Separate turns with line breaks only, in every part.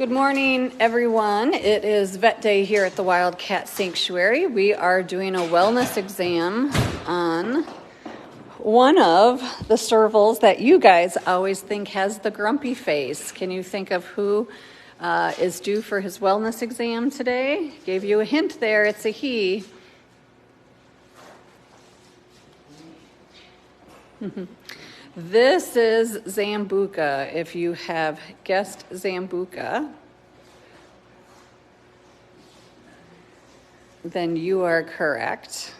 Good morning, everyone. It is Vet Day here at the Wildcat Sanctuary. We are doing a wellness exam on one of the servals that you guys always think has the grumpy face. Can you think of who is due for his wellness exam today? Gave you a hint there. It's a he. This is Zambuca. If you have guessed Zambuca, then you are correct.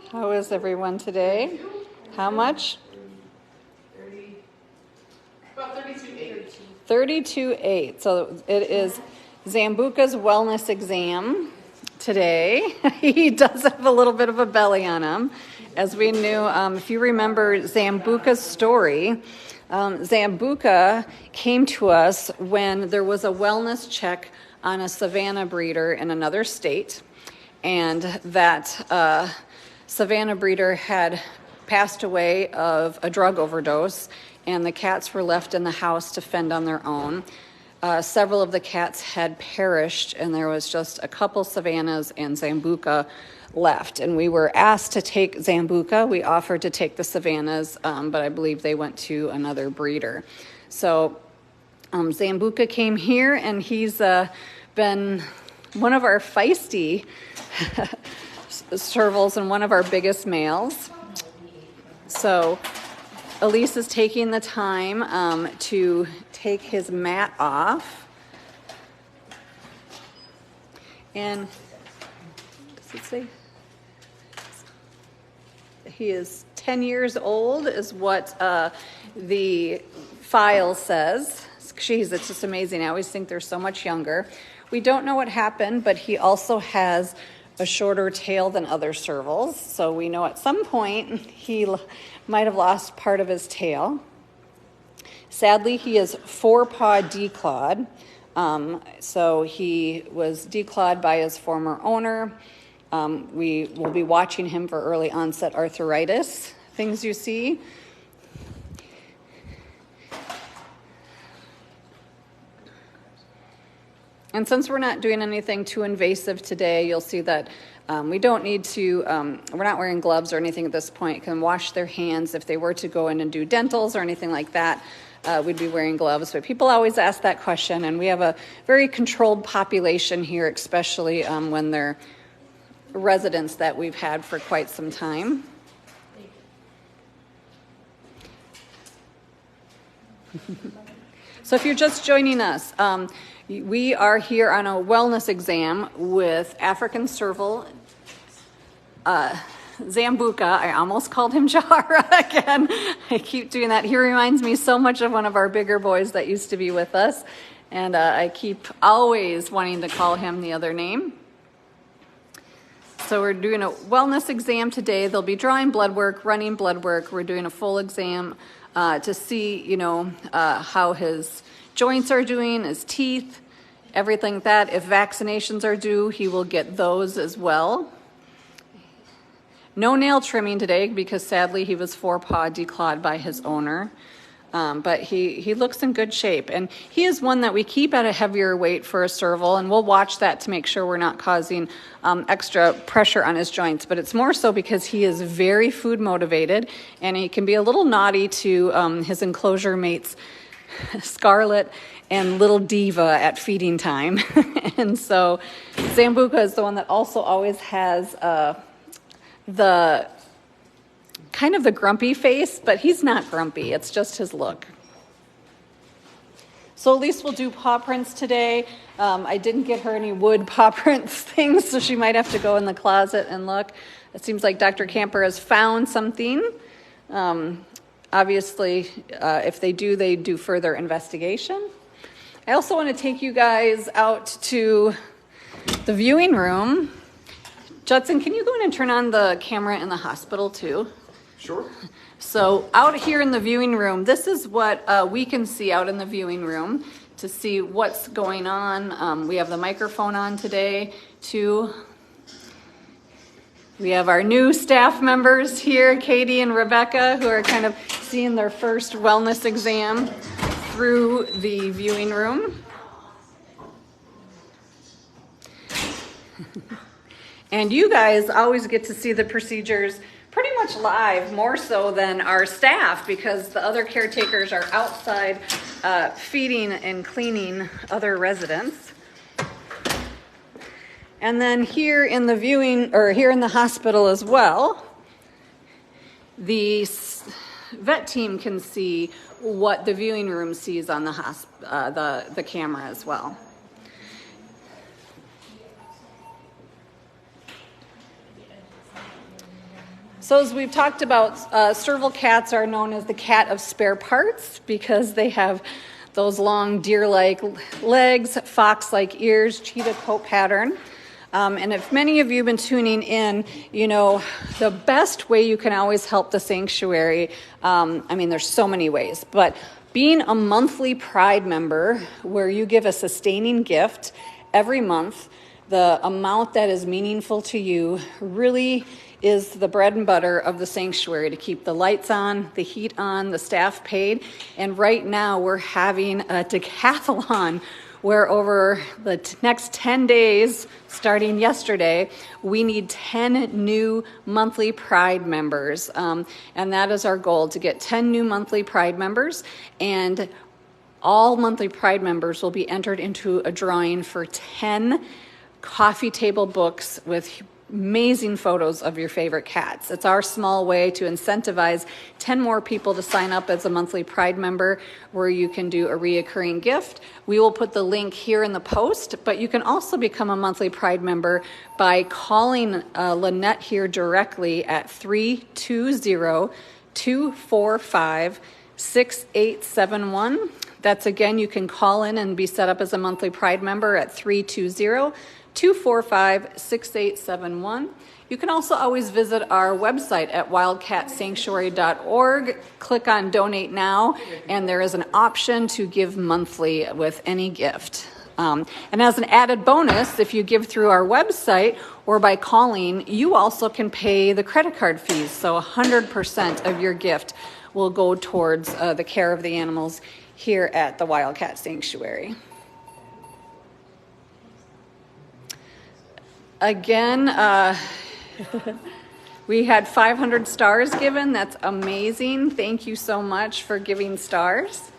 How is everyone today? How much?
About 32.8.
32.8. So it is Zambuca's wellness exam today. He does have a little bit of a belly on him. As we knew, if you remember Zambuca's story, Zambuca came to us when there was a wellness check on a Savannah breeder in another state, and that Savannah breeder had passed away of a drug overdose, and the cats were left in the house to fend on their own. Several of the cats had perished, and there was just a couple Savannahs and Zambuca left. And we were asked to take Zambuca. We offered to take the Savannahs, but I believe they went to another breeder. So Zambuca came here, and he's been one of our feisty servals and one of our biggest males. So Elise is taking the time to take his mat off. And does it say? He is 10 years old is what the file says. Jeez, it's just amazing. I always think they're so much younger. We don't know what happened, but he also has a shorter tail than other servals. So we know at some point he might have lost part of his tail. Sadly, he is four-paw declawed. So he was declawed by his former owner. We will be watching him for early onset arthritis, things you see. And since we're not doing anything too invasive today, you'll see that we don't need to, we're not wearing gloves or anything at this point. Can wash their hands. If they were to go in and do dentals or anything like that, we'd be wearing gloves. But people always ask that question, and we have a very controlled population here, especially when they're residents that we've had for quite some time. So if you're just joining us, we are here on a wellness exam with African serval Zambuca. I almost called him Jara again. I keep doing that. He reminds me so much of one of our bigger boys that used to be with us, and I keep always wanting to call him the other name. So we're doing a wellness exam today. They'll be drawing blood work, running blood work. We're doing a full exam to see, how his joints are doing, his teeth, everything like that. If vaccinations are due, he will get those as well. No nail trimming today because sadly he was four-paw declawed by his owner. But he looks in good shape. And he is one that we keep at a heavier weight for a serval, and we'll watch that to make sure we're not causing extra pressure on his joints. But it's more so because he is very food motivated, and he can be a little naughty to his enclosure mates, Scarlet and little Diva, at feeding time. And so Zambuca is the one that also always has the kind of the grumpy face, but he's not grumpy. It's just his look. So Elise will do paw prints today. I didn't get her any wood paw prints things, so she might have to go in the closet and look. It seems like Dr. Camper has found something. Obviously, if they do further investigation. I also want to take you guys out to the viewing room. Judson, can you go in and turn on the camera in the hospital too?
Sure.
So out here in the viewing room, this is what we can see out in the viewing room to see what's going on. We have the microphone on today too. We have our new staff members here, Katie and Rebecca, who are kind of seeing their first wellness exam through the viewing room. And you guys always get to see the procedures pretty much live, more so than our staff, because the other caretakers are outside feeding and cleaning other residents. And then here in the viewing, or here in the hospital as well, the vet team can see what the viewing room sees on the camera as well. So as we've talked about, serval cats are known as the cat of spare parts because they have those long deer-like legs, fox-like ears, cheetah coat pattern. And if many of you have been tuning in, you know, the best way you can always help the sanctuary, there's so many ways, but being a monthly Pride member where you give a sustaining gift every month, the amount that is meaningful to you really is the bread and butter of the sanctuary to keep the lights on, the heat on, the staff paid. And right now we're having a deCAThalon where over the next 10 days, starting yesterday, we need 10 new monthly Pride members. And that is our goal, to get 10 new monthly Pride members. And all monthly Pride members will be entered into a drawing for 10 coffee table books with amazing photos of your favorite cats. It's our small way to incentivize 10 more people to sign up as a monthly Pride member, where you can do a reoccurring gift. We will put the link here in the post, but you can also become a monthly Pride member by calling Lynette here directly at 320-245-6871. That's, again, you can call in and be set up as a monthly Pride member at 320-245-6871. You can also always visit our website at wildcatsanctuary.org. Click on Donate Now, and there is an option to give monthly with any gift. And as an added bonus, if you give through our website or by calling, you also can pay the credit card fees. So 100% of your gift will go towards the care of the animals here at the Wildcat Sanctuary. Again, we had 500 stars given. That's amazing. Thank you so much for giving stars.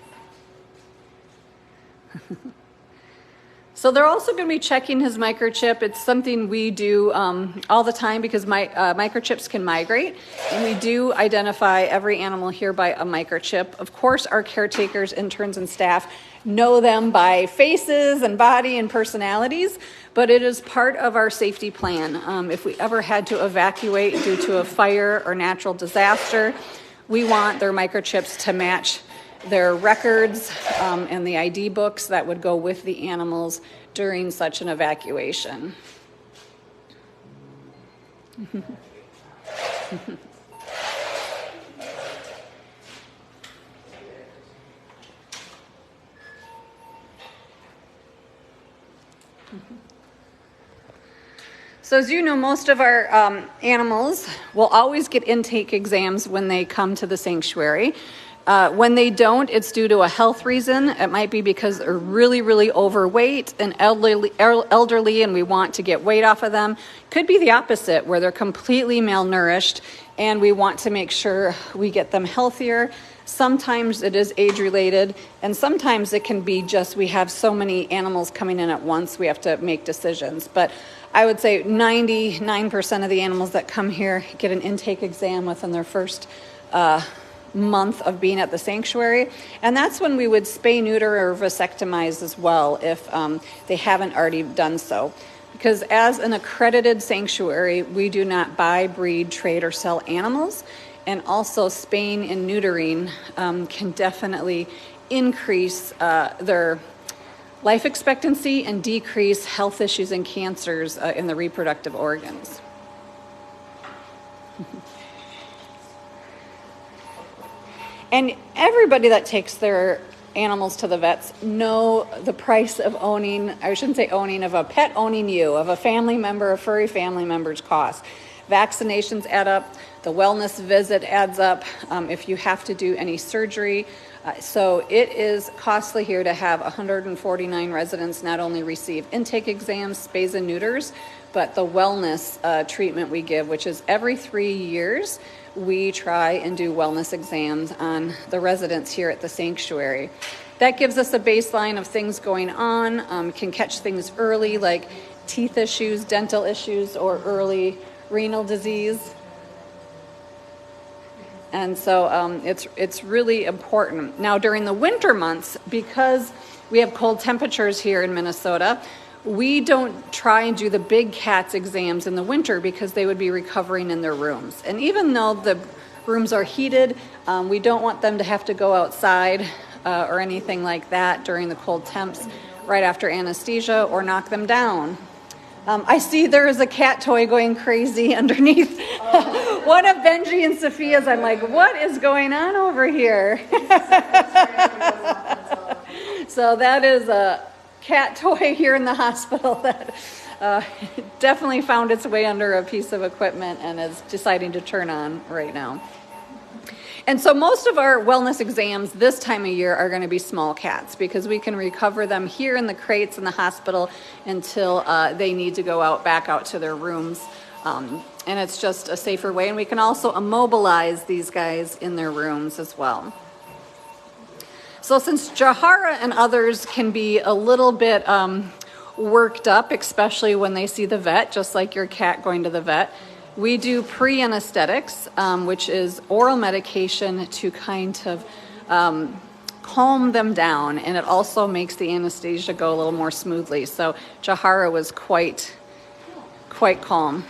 So they're also going to be checking his microchip. It's something we do all the time because microchips can migrate. And we do identify every animal here by a microchip. Of course, our caretakers, interns, and staff know them by faces and body and personalities, but it is part of our safety plan. If we ever had to evacuate due to a fire or natural disaster, we want their microchips to match their records and the ID books that would go with the animals during such an evacuation. So as you know, most of our animals will always get intake exams when they come to the sanctuary. When they don't, it's due to a health reason. It might be because they're really, really overweight and elderly and we want to get weight off of them. Could be the opposite, where they're completely malnourished and we want to make sure we get them healthier. Sometimes it is age-related, and sometimes it can be just we have so many animals coming in at once, we have to make decisions. But I would say 99% of the animals that come here get an intake exam within their first month of being at the sanctuary, and that's when we would spay, neuter, or vasectomize as well if they haven't already done so. Because as an accredited sanctuary, we do not buy, breed, trade, or sell animals, and also spaying and neutering can definitely increase their life expectancy and decrease health issues and cancers in the reproductive organs. And everybody that takes their animals to the vets know the price of owning, I shouldn't say owning, of a pet owning you, of a family member, a furry family member's cost. vaccinations add up, the wellness visit adds up, if you have to do any surgery. So it is costly here to have 149 residents not only receive intake exams, spays and neuters, but the wellness treatment we give, which is every 3 years, we try and do wellness exams on the residents here at the sanctuary. That gives us a baseline of things going on, can catch things early like teeth issues, dental issues, or early renal disease. And so it's really important. Now during the winter months, because we have cold temperatures here in Minnesota, we don't try and do the big cats exams in the winter because they would be recovering in their rooms. And even though the rooms are heated, we don't want them to have to go outside or anything like that during the cold temps right after anesthesia or knock them down. I see there is a cat toy going crazy underneath one of Benji and Sophia's. I'm like, what is going on over here? So that is a cat toy here in the hospital that definitely found its way under a piece of equipment and is deciding to turn on right now. And so most of our wellness exams this time of year are going to be small cats because we can recover them here in the crates in the hospital until they need to go back out to their rooms. And it's just a safer way. And we can also immobilize these guys in their rooms as well. So since Jahara and others can be a little bit worked up, especially when they see the vet, just like your cat going to the vet, we do pre-anesthetics, which is oral medication to kind of calm them down, and it also makes the anesthesia go a little more smoothly. So Jahara was quite calm.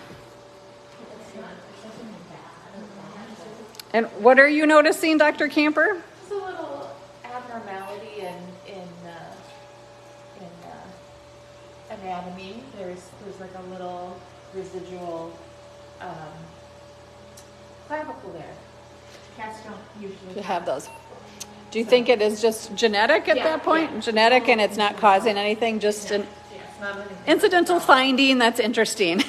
And what are you noticing, Dr. Camper?
It's a little abnormality in anatomy. There's like a little residual clavicle there. Cats don't usually
have those. Do you think it is just genetic at that point? Yeah. Genetic, and it's not causing anything, just an incidental finding. That's interesting.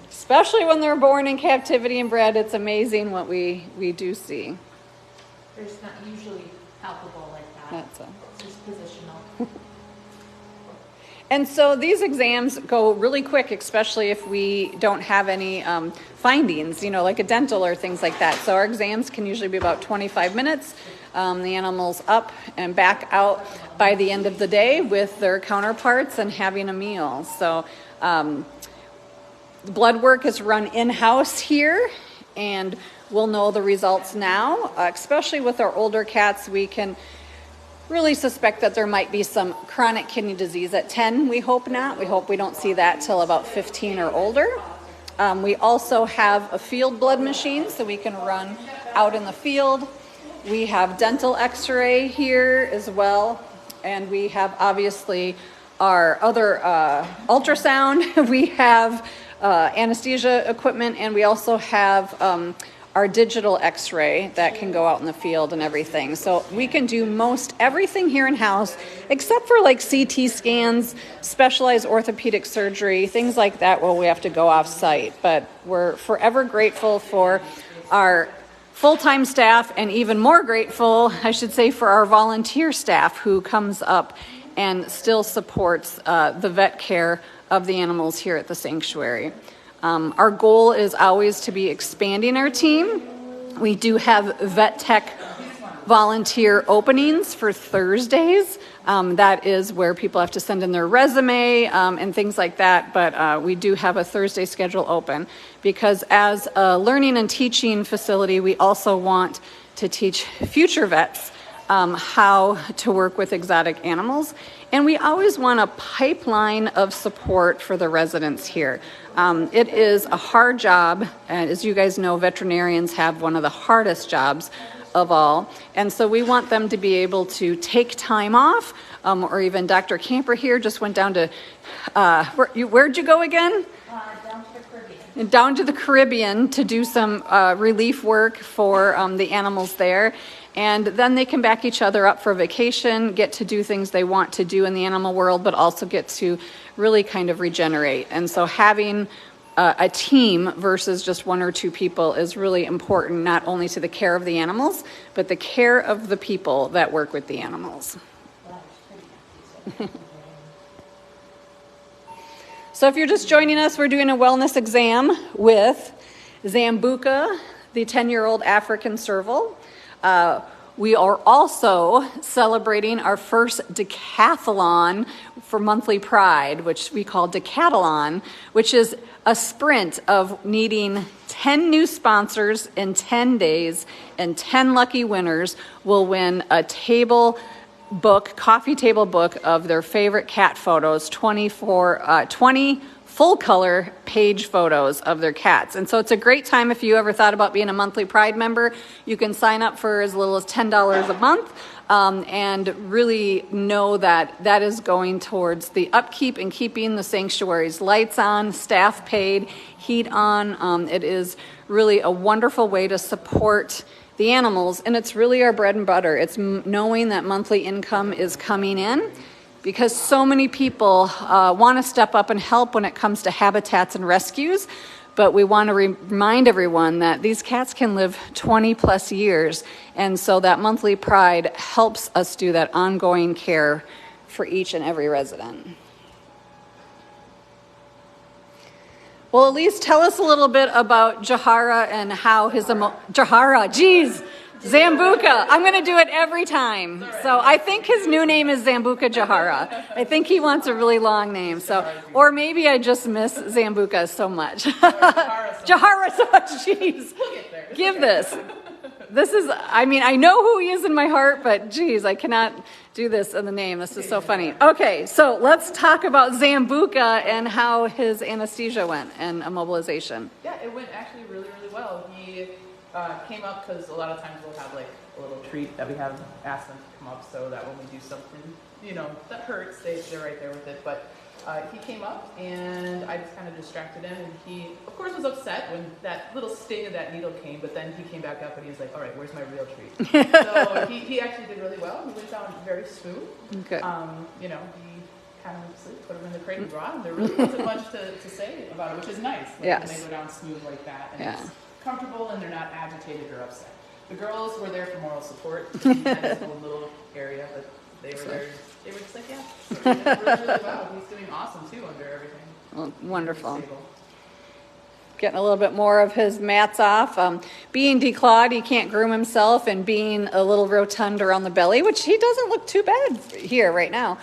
Especially when they're born in captivity and bred, it's amazing what we do see.
There's not usually palpable like that. It's just positional.
And so these exams go really quick, especially if we don't have any findings, like a dental or things like that. So our exams can usually be about 25 minutes. The animal's up and back out by the end of the day with their counterparts and having a meal. So blood work is run in-house here, and we'll know the results now. Especially with our older cats, we can really suspect that there might be some chronic kidney disease at 10. We hope not. We hope we don't see that till about 15 or older. We also have a field blood machine, so we can run out in the field. We have dental x-ray here as well. And we have obviously our other ultrasound. We have anesthesia equipment, and we also have our digital x-ray that can go out in the field and everything. So we can do most everything here in-house except for like CT scans, specialized orthopedic surgery, things like that where we have to go off-site. But we're forever grateful for our full-time staff, and even more grateful, I should say, for our volunteer staff who comes up and still supports the vet care of the animals here at the sanctuary. Our goal is always to be expanding our team. We do have vet tech volunteer openings for Thursdays. That is where people have to send in their resume and things like that. But we do have a Thursday schedule open because as a learning and teaching facility, we also want to teach future vets how to work with exotic animals. And we always want a pipeline of support for the residents here. It is a hard job, and as you guys know, veterinarians have one of the hardest jobs of all. And so we want them to be able to take time off, or even Dr. Camper here just went down to, where'd you go again?
Down to the Caribbean.
Down to the Caribbean to do some relief work for the animals there. And then they can back each other up for vacation, get to do things they want to do in the animal world, but also get to really kind of regenerate. And so having a team versus just one or two people is really important, not only to the care of the animals, but the care of the people that work with the animals. So if you're just joining us, we're doing a wellness exam with Zambuca, the 10-year-old African serval. We are also celebrating our first deCAThalon for monthly pride, which we call deCAThalon, which is a sprint of needing 10 new sponsors in 10 days, and 10 lucky winners will win a coffee table book of their favorite cat photos, 20 full color page photos of their cats. And so it's a great time if you ever thought about being a monthly Pride member. You can sign up for as little as $10 a month and really know that that is going towards the upkeep and keeping the sanctuary's lights on, staff paid, heat on. It is really a wonderful way to support the animals, and it's really our bread and butter. It's knowing that monthly income is coming in, because so many people want to step up and help when it comes to habitats and rescues, but we want to remind everyone that these cats can live 20 plus years, and so that monthly pride helps us do that ongoing care for each and every resident. Well, Elise, tell us a little bit about Jahara and how his Zambuca. I'm going to do it every time. So I think his new name is Zambuca Jahara. I think he wants a really long name. So, or maybe I just miss Zambuca so much. Jahara so much. Jeez. Give this. This is, I mean, I know who he is in my heart, but geez, I cannot do this in the name. This is so funny. Okay, so let's talk about Zambuca and how his anesthesia went and immobilization.
Yeah, it went actually really, really well. He came up because a lot of times we'll have like a little treat that we have asked them to come up so that when we do something, you know, that hurts, they're right there with it. But he came up and I just kind of distracted him, and he, of course, was upset when that little sting of that needle came, but then he came back up and he was like, all right, where's my real treat? So he actually did really well. He went down very smooth.
Okay.
You know, he kind of put him in the crate and brought him. There really wasn't much to say about it, which is nice. Like,
yes.
When they go down smooth like that, and
yeah.
It's comfortable and they're not agitated or upset. The girls were there for moral support. He had his own little area, but they were there. They were just like, yeah, so he did really, really well. He's doing awesome too under everything.
Well, wonderful. Getting a little bit more of his mats off. Being declawed, he can't groom himself, and being a little rotund around the belly, which he doesn't look too bad here right now,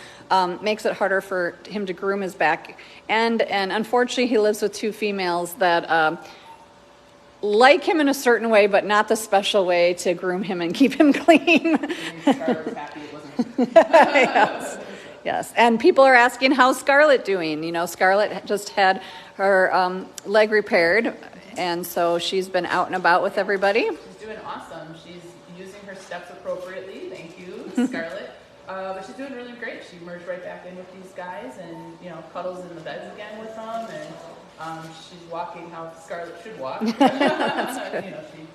makes it harder for him to groom his back. And unfortunately, he lives with two females that like him in a certain way, but not the special way to groom him and keep him clean. Yes. Yes, and people are asking, how's Scarlett doing? You know, Scarlett just had her leg repaired, and so she's been out and about with everybody.
She's doing awesome. She's using her steps appropriately. Thank you, Scarlett. But she's doing really great. She merged right back in with these guys, and you know, cuddles in the beds again with them, and she's walking how Scarlett should walk. You know, she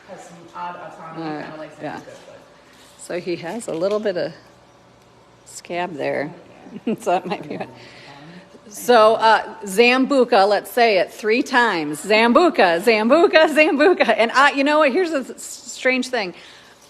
has some odd autonomy, kind of like Zambuca.
Yeah.
But.
So he has a little bit of scab there, so that might be it. So Zambuca, let's say it 3 times. Zambuca, Zambuca, Zambuca. And you know what? Here's a strange thing.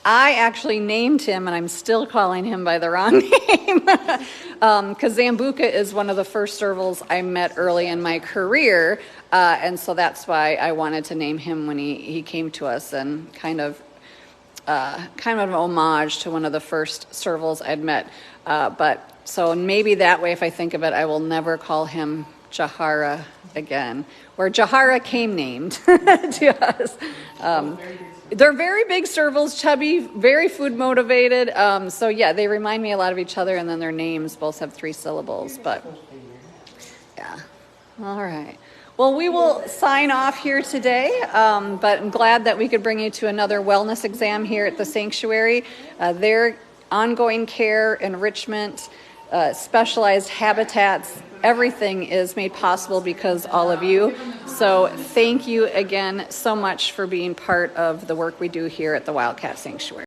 I actually named him, and I'm still calling him by the wrong name, because Zambuca is one of the first servals I met early in my career, and so that's why I wanted to name him when he came to us, and kind of an homage to one of the first servals I'd met. But so maybe that way, if I think of it, I will never call him Jahara again, where Jahara came named to us. They're very big servals, chubby, very food motivated. So yeah, they remind me a lot of each other, and then their names both have 3 syllables. But yeah, all right. Well, we will sign off here today, but I'm glad that we could bring you to another wellness exam here at the sanctuary. Their ongoing care, enrichment, specialized habitats, everything is made possible because all of you. So thank you again so much for being part of the work we do here at the Wildcat Sanctuary.